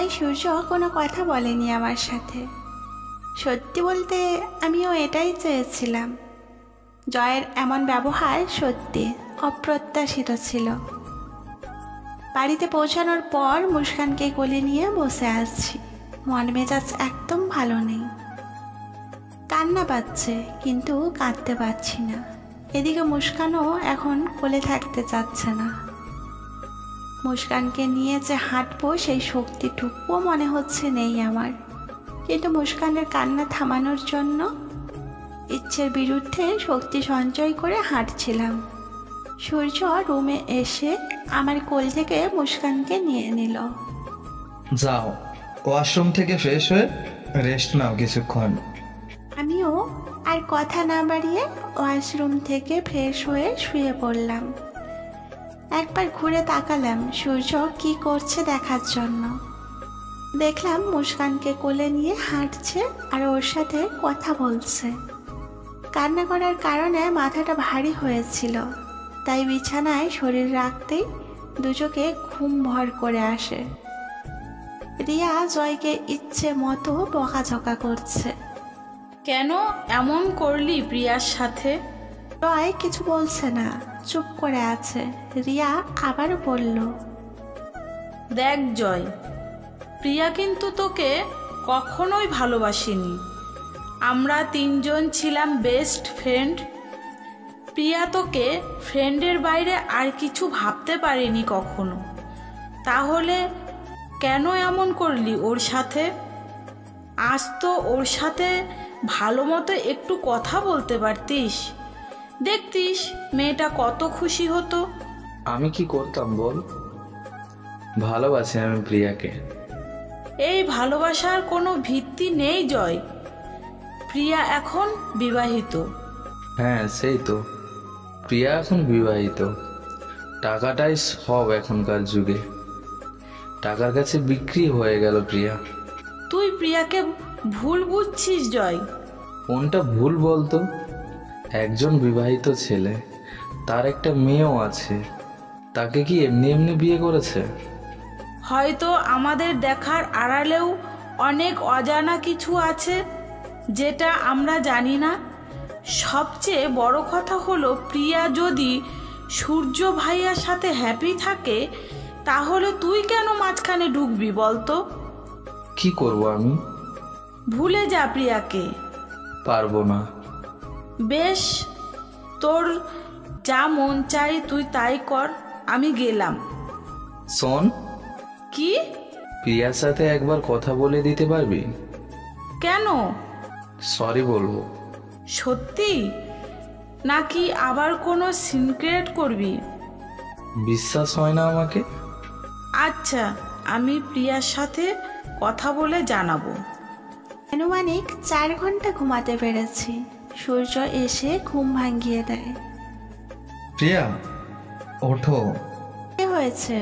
তাই সূর্য কোনো কথা বলেনি আমার সাথে। সত্যি বলতে আমিও এটাই চেয়েছিলাম। জয়ের এমন ব্যবহার সত্যি অপ্রত্যাশিত ছিল। বাড়িতে পৌঁছানোর পর মুস্কানকে কোলে নিয়ে বসে আছি। মন মেজাজ একদম ভালো নেই। কান্না পাচ্ছে কিন্তু কাঁদতে পারছি না। এদিকে মুস্কানও এখন কোলে থাকতে চাচ্ছে না। মুস্কানকে নিয়ে যে হাঁটবো সেই শক্তিটুকুও মনে হচ্ছে নেই আমার। কিন্তু মুস্কানের কান্না থামানোর জন্য ইচ্ছের বিরুদ্ধে শক্তি সঞ্চয় করে হাঁটছিলাম। সূর্য রুমে এসে আমার কোল থেকে মুস্কানকে নিয়ে নিল। যাও, ওয়াশরুম থেকে ফ্রেশ হয়ে রেস্ট নাও কিছুক্ষণ। আমিও আর কথা না বাড়িয়ে ওয়াশরুম থেকে ফ্রেশ হয়ে শুয়ে পড়লাম। একবার ঘুরে তাকালাম সূর্য কি করছে দেখার জন্য। দেখলাম মুস্কানকে কোলে নিয়ে হাঁটছে আর ওর সাথে কথা বলছে। কান্না করার কারণে মাথাটা ভারী হয়েছিল, তাই বিছানায় শরীর রাখতেই দুচোখে ঘুম ভর করে আসে। রিয়া জয়কে ইচ্ছে মতো বকাঝকা করছে। কেন এমন করলি প্রিয়ার সাথে? জয় কিছু বলছে না, চুপ করে আছে। রিয়া আবার বলল, দেখ জয়, প্রিয়া কিন্তু তোকে কখনোই ভালোবাসেনি। আমরা তিনজন ছিলাম বেস্ট ফ্রেন্ড। প্রিয়া তোকে ফ্রেন্ডের বাইরে আর কিছু ভাবতে পারেনি কখনো। তাহলে কেন এমন করলি ওর সাথে? আজ তো ওর সাথে ভালো মতো একটু কথা বলতে পারতিস, দেখতিস মেয়েটা কত খুশি হতো। আমি কি করতাম বল? ভালোবাসি আমি প্রিয়াকে। এই ভালোবাসার কোনো ভিত্তি নেই জয়। প্রিয়া এখন বিবাহিত। হ্যাঁ সেই তো, প্রিয়া এখন বিবাহিত। টাকাটাই সব এখনকার যুগে। টাকার কাছে বিক্রি হয়ে গেল প্রিয়া। তুই প্রিয়াকে ভুল বুঝছিস জয়। কোনটা ভুল বলতো? একজন বিবাহিত ছেলে, তার একটা মেয়েও আছে। তাকে কি এমনি এমনি বিয়ে করেছে? হয়তো আমাদের দেখার আড়ালেও অনেক অজানা কিছু আছে যেটা আমরা জানি না। সবচেয়ে বড় কথা হলো প্রিয়া যদি সূর্য ভাইয়ার সাথে হ্যাপি থাকে, তাহলে তুই কেন মাঝখানে ঢুকবি বলতো? কি করব আমি? ভুলে যা প্রিয়াকে। পারবো না। বেশ, তোর যা মন চাই তুই তাই কর, আমি গেলাম। শোন, কি? প্রিয়ার সাথে একবার কথা বলে দিতে পারবি? কেন? সরি বলবো। সত্যি নাকি আবার কোনো সিক্রেট করবি? বিশ্বাস হয় না আমাকে? আচ্ছা, আমি প্রিয়ার সাথে কথা বলে জানাবো। আনুমানিক 4 ঘন্টা ঘুমাতে পেরেছি। সূর্য এসে ঘুম ভাঙিয়ে দেয়। প্রিয়া, ওঠো। কি হয়েছে?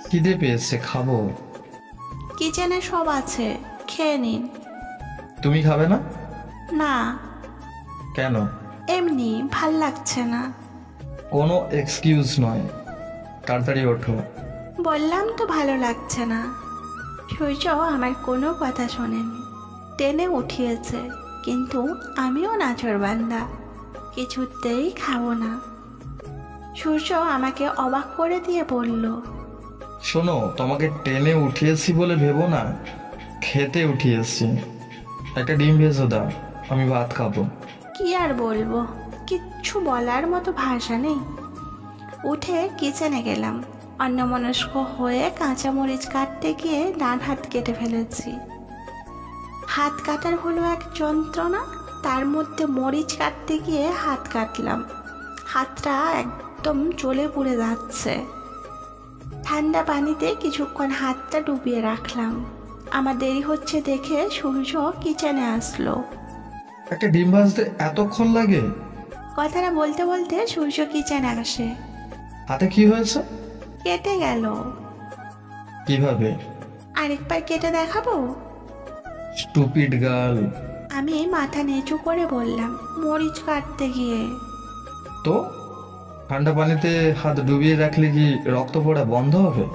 খিদে পেয়েছে, খাবো। কিচেনে সব আছে, খেয়ে নিন। তুমি খাবে না? না, কেন? এমনি ভাল লাগছে না। কোনো এক্সকিউজ নয়, তাড়াতাড়ি ওঠো। বললাম তো ভালো লাগছে না। সূর্য আমার কোনো কথা শোনেনি, টেনে উঠিয়েছে। কিন্তু আমিও নাছোড়বান্দা, কিছুতেই খাবো না। সূর্য আমাকে অবাক করে দিয়ে বলল, শোনো, তোমাকে টেনে উঠিয়েছি বলে ভেবো না, খেতে উঠিয়েছি। একটা ডিম ভেজে দাও, আমি ভাত খাবো। কি আর বলবো, কিচ্ছু বলার মতো ভাষা নেই। উঠে কিচেনে গেলাম। অন্যমনস্ক হয়ে কাঁচামরিচ কাটতে গিয়ে ডান হাত কেটে ফেলেছি। হাত কাটার হলো এক যন্ত্রণা, তার মধ্যে মরিচ কাটতে গিয়ে হাত কাটলাম। হাতটা একদম জ্বলে পুড়ে যাচ্ছে। ঠান্ডা পানিতে কিছুক্ষণ হাতটা ডুবিয়ে রাখলাম। আমার দেরি হচ্ছে দেখে সূর্য কিচেনে আসলো। একটা ডিম ভাজতে এতক্ষণ লাগে? কথাটা বলতে বলতে সূর্য কিচেনে আসে। হাতে কি হয়েছে? কেটে গেল। কিভাবে? আরেকবার কেটে দেখাবো? Stupid girl. আমি মাথা নিচু করে বললাম, মরিচ কাটতে গিয়ে। তো ঠান্ডা পানিতে হাত ডুবিয়ে রাখলে কি রক্ত পড়া বন্ধ হবে?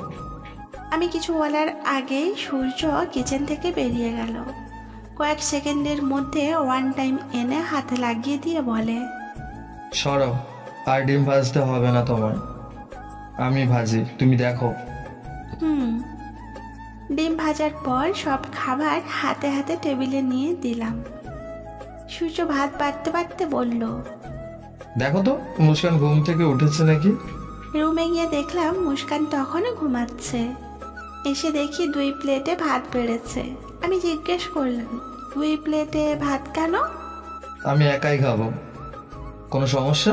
আমি কিছু বলার আগেই সূর্য কিচেন থেকে বেরিয়ে গেল। কয়েক সেকেন্ডের মধ্যে ওয়ান টাইম এনে হাতে লাগিয়ে দিয়ে বলে, সরো, আর ডিম ভাজতে হবে না তোমায়, আমি ভাজি, তুমি দেখো। ডিম ভাজার পর সব খাবার হাতে হাতে টেবিলে নিয়ে দিলাম। সূর্য ভাত বাড়তে বাড়তে বলল, দেখো তো মুস্কান ঘুম থেকে উঠেছে নাকি। রুমে গিয়ে দেখলাম মুস্কান তখনও ঘুমাচ্ছে। এসে দেখি 2 প্লেটে ভাত বেড়েছে। আমি জিজ্ঞেস করলাম, 2 প্লেটে ভাত কেন? আমি একাই খাবো, কোনো সমস্যা?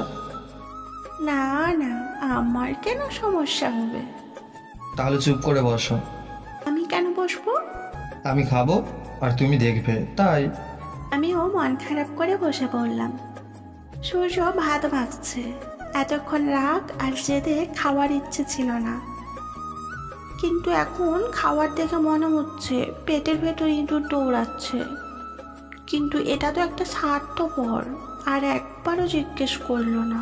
না না, আমার কেন সমস্যা হবে? তাহলে চুপ করে বসো। আমি কেন বসবো? আমি খাবো আর তুমি দেখবে, তাই। আমিও মন খারাপ করে বসে পড়লাম। সূর্য ভাত মাখছে। এতক্ষণ রাগ আর জেদে খাওয়ার ইচ্ছে ছিল না, কিন্তু এখন খাওয়ার দেখে মনে হচ্ছে পেটের ভেতর ইঁদুর দৌড়াচ্ছে। কিন্তু এটা তো একটা স্বার্থপর। আর একবারও জিজ্ঞেস করলো না,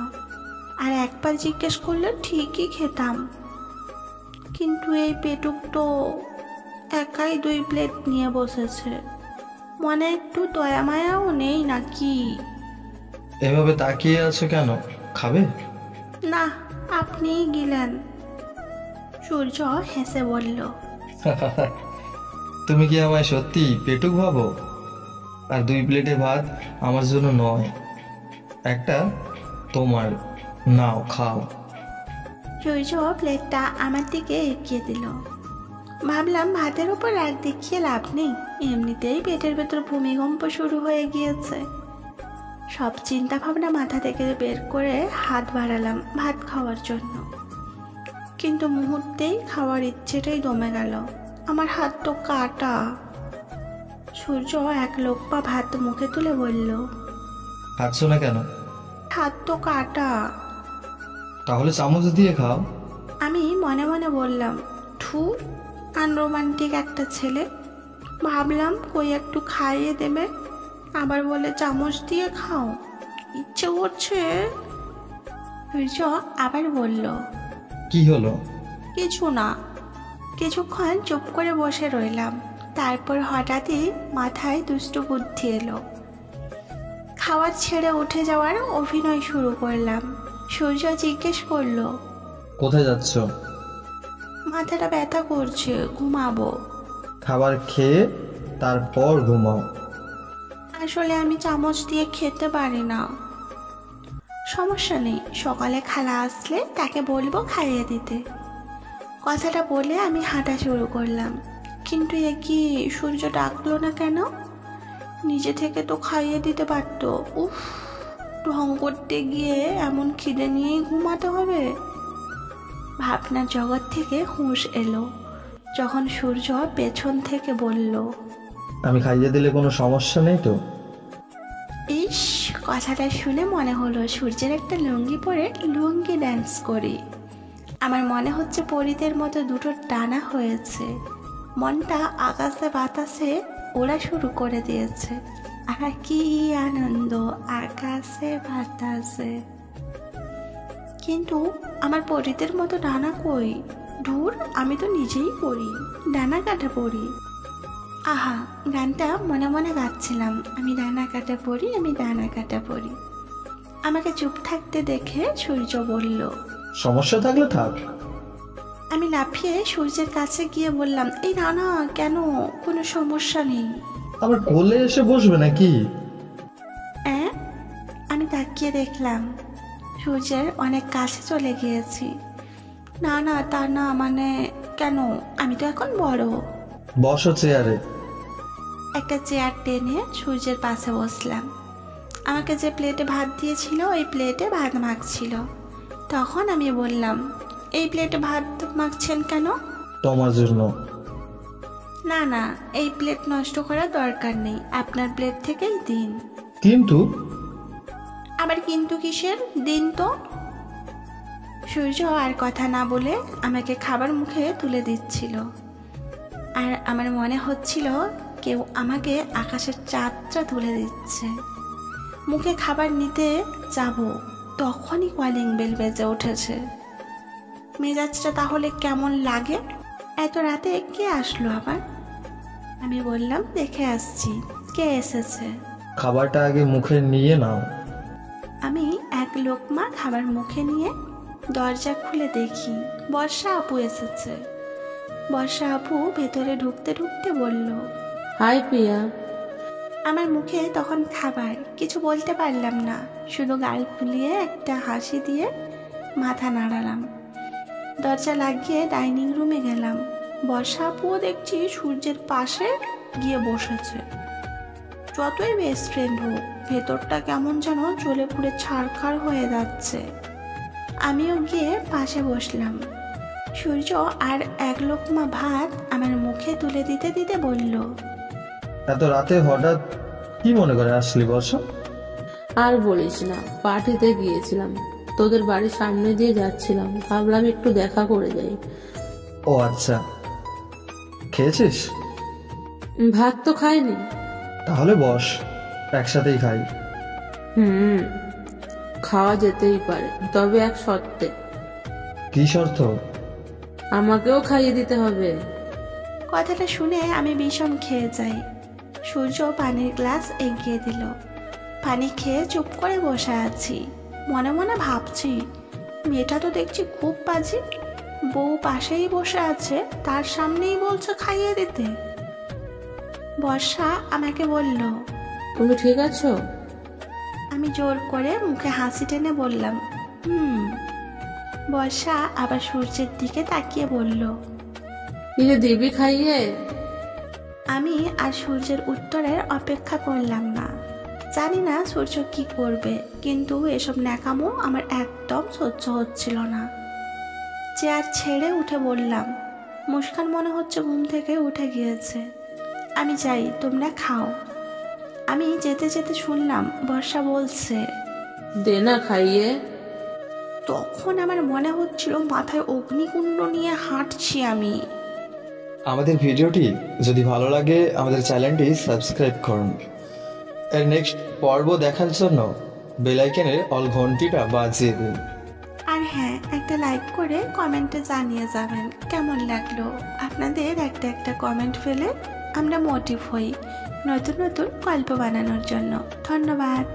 আর একবার জিজ্ঞেস করলে ঠিকই খেতাম। কিন্তু এই পেটুক তো একাই 2 প্লেট নিয়ে বসেছে। মনে একটু দয়া মায়াও নেই নাকি? এভাবে তাকিয়ে আছো কেন, খাবে? না, আপনিই গিলেন। সূর্য হেসে বলল, তুমি কি আমায় সত্যি পেটুক ভাবো? আর 2 প্লেটে ভাত আমার জন্য নয়, একটা তোমার, নাও খাও। সূর্য প্লেটটা আমার দিকে এগিয়ে দিল। ভাবলাম ভাতের উপর রাগ দেখিয়ে লাভ নেই, এমনিতেই পেটের ভেতর ভূমিকম্প শুরু হয়ে গিয়েছে। সব চিন্তা ভাবনা মাথা থেকে বের করে হাত বাড়ালাম ভাত খাওয়ার জন্য, কিন্তু মুহূর্তেই খাওয়ার ইচ্ছেটাই দমে গেল। আমার হাত তো কাটা। সূর্য 1 লোকমা ভাত মুখে তুলে বলল, খাচ্ছ না কেন? হাত তো কাটা। তাহলে চামচ দিয়ে খাও। আমি মনে মনে বললাম, ধুর, আনরোমান্টিক একটা ছেলে। ভাবলাম কই একটু খাইয়ে দেবে, আবার বলে চামচ দিয়ে খাও, ইচ্ছে করছে। সূর্য আবার বলল, কি হলো? কিছু না। কিছুক্ষণ চুপ করে বসে রইলাম। তারপর হঠাৎই মাথায় দুষ্টু বুদ্ধি এলো। খাওয়ার ছেড়ে উঠে যাওয়ার অভিনয় শুরু করলাম। সূর্য জিজ্ঞেস করলো, কোথায় যাচ্ছ? মাথাটা ব্যথা করছে, ঘুমাবো। খাবার খেয়ে তারপর ঘুমাও। আসলে আমি চামচ দিয়ে খেতে পারি না। সমস্যা নেই, সকালে খালা আসলে তাকে বলবো খাইয়ে দিতে। কথাটা বলে আমি হাঁটা শুরু করলাম। কিন্তু এ কি, সূর্য ডাকলো না কেন? নিজে থেকে তো খাইয়ে দিতে পারতো। উফ, ঢং করতে গিয়ে এমন খিদে নিয়েই ঘুমাতে হবে। ভাবনার জগৎ থেকে হুঁশ এলো যখন সূর্য পেছন থেকে বলল, আমি খাইয়ে দিলে কোনো সমস্যা নেই তো? ইস, কথাটা শুনে মনে হলো সূর্যের একটা লুঙ্গি পরে লুঙ্গি ড্যান্স করি। আমার মনে হচ্ছে পরীদের মতো 2টো ডানা হয়েছে। মনটা আকাশে বাতাসে ওড়া শুরু করে দিয়েছে। আর কি আনন্দ আকাশে বাতাসে। কিন্তু আমার পরীদের মতো ডানা কই? ধুর, আমি তো নিজেই পড়ি, ডানা কাটা পড়ি। আহা, গানটা মনে মনে গাচ্ছিলাম, আমি ডানা কাটা পড়ি, আমি ডানা কাটা পড়ি। আমাকে চুপ থাকতে দেখে সূর্য বলল, সমস্যা থাকলে থাক। আমি লাফিয়ে সূর্যের কাছে গিয়ে বললাম, এই না না, কেন, কোনো সমস্যা নেই। আবার কোলে এসে বসবে নাকি? আমি তাকিয়ে দেখলাম সূর্যের অনেক কাছে চলে গিয়েছি। না না, তা না, মানে কেন, আমি তো এখন বড়। বসো চেয়ারে। একটা চেয়ার টেনে সূর্যের পাশে বসলাম। আমাকে যে প্লেটে ভাত দিয়েছিল ওই প্লেটে ভাত মাখছিল। তখন আমি বললাম, এই প্লেটে ভাত মাখছেন কেন? তোমার জন্য। না না, এই প্লেট নষ্ট করার দরকার নেই, আপনার প্লেট থেকেই দিন। কিন্তু আবার কিন্তু কিসের, দিন তো। সূর্য আর কথা না বলে আমাকে খাবার মুখে তুলে দিচ্ছিল। আর আমার মনে হচ্ছিল কেউ আমাকে আকাশের চাঁদটা তুলে দিচ্ছে। মুখে খাবার নিতে যাব, তখনই কলিং বেল বেজে উঠেছে। মেজাজটা তাহলে কেমন লাগে? এত রাতে কে আসলো আবার? আমি বললাম, দেখে আসছি কে এসেছে। খাবারটা আগে মুখে নিয়ে নাও। আমি এক লোকমা খাবার মুখে নিয়ে দরজা খুলে দেখি বর্ষা আপু এসেছে। বর্ষা আপু ভেতরে ঢুকতে ঢুকতে বলল, হাই প্রিয়া। আমার মুখে তখন খাবার, কিছু বলতে পারলাম না, শুধু গাল ফুলিয়ে একটা হাসি দিয়ে মাথা নাড়ালাম। দরজা লাগিয়ে ডাইনিং রুমে গেলাম। বর্ষা আপুও দেখছি সূর্যের পাশে গিয়ে বসেছে। যতই বেস্ট ফ্রেন্ড হোক, ভেতরটা কেমন যেন জ্বলে পুড়ে ছারখার হয়ে যাচ্ছে। আমিও গিয়ে পাশে বসলাম। সূর্য আর এক লোকমা ভাত আমার মুখে তুলে দিতে দিতে বলল, এত রাতে হঠাৎ কি মনে করে আসলি বর্ষা? আর বলিস না, পার্টিতে গিয়েছিলাম, তোদের বাড়ির সামনে দিয়ে যাচ্ছিলাম, ভাবলাম একটু দেখা করে যাই। ও আচ্ছা, খেয়েছিস? ভাত তো খাইনি। তাহলে বস, একসাথেই খাই। খাওয়া যেতেই পারে, তবে এক শর্তে। কি শর্ত? আমাকেও খাইয়ে দিতে হবে। কথাটা শুনে আমি বিষম খেয়ে যাই। সূর্য পানির গ্লাস এগিয়ে দিল। পানি খেয়ে চুপ করে বসে আছি। মনে মনে ভাবছি, মেয়েটা তো দেখছি খুব বাজি। বউ পাশেই বসে আছে, তার সামনেই বলছে খাইয়ে দিতে। বর্ষা আমাকে বলল, তুমি ঠিক আছো? আমি জোর করে মুখে হাসি টেনে বললাম, বর্ষা আবার সূর্যের দিকে তাকিয়ে বলল, ইরে দিবি খাইয়ে? আমি আর সূর্যের উত্তরের অপেক্ষা করলাম না। জানি না সূর্য কি করবে, কিন্তু এসব ন্যাকামো আমার একদম সহ্য হচ্ছিল না। চেয়ার ছেড়ে উঠে বললাম, মুস্কান মনে হচ্ছে ঘুম থেকে উঠে গিয়েছে, আমি যাই, তোমরা খাও। আমি যেতে যেতে শুনলাম বর্ষা বলছে, দে না খাইয়ে। তখন আমার মনে হচ্ছিল মাথায় অগ্নিকুণ্ড নিয়ে হাঁটছি আমি। আমাদের ভিডিওটি যদি ভালো লাগে আমাদের চ্যানেলটি সাবস্ক্রাইব করুন। এর নেক্সট পর্ব দেখার জন্য বেল আইকনের অল ঘন্টিটা বাজিয়ে দিন। আর হ্যাঁ, একটা লাইক করে কমেন্টে জানিয়ে যাবেন কেমন লাগলো। আপনাদের একটা কমেন্ট ফেলে আমরা মোটিভ হই নতুন নতুন গল্প বানানোর জন্য। ধন্যবাদ।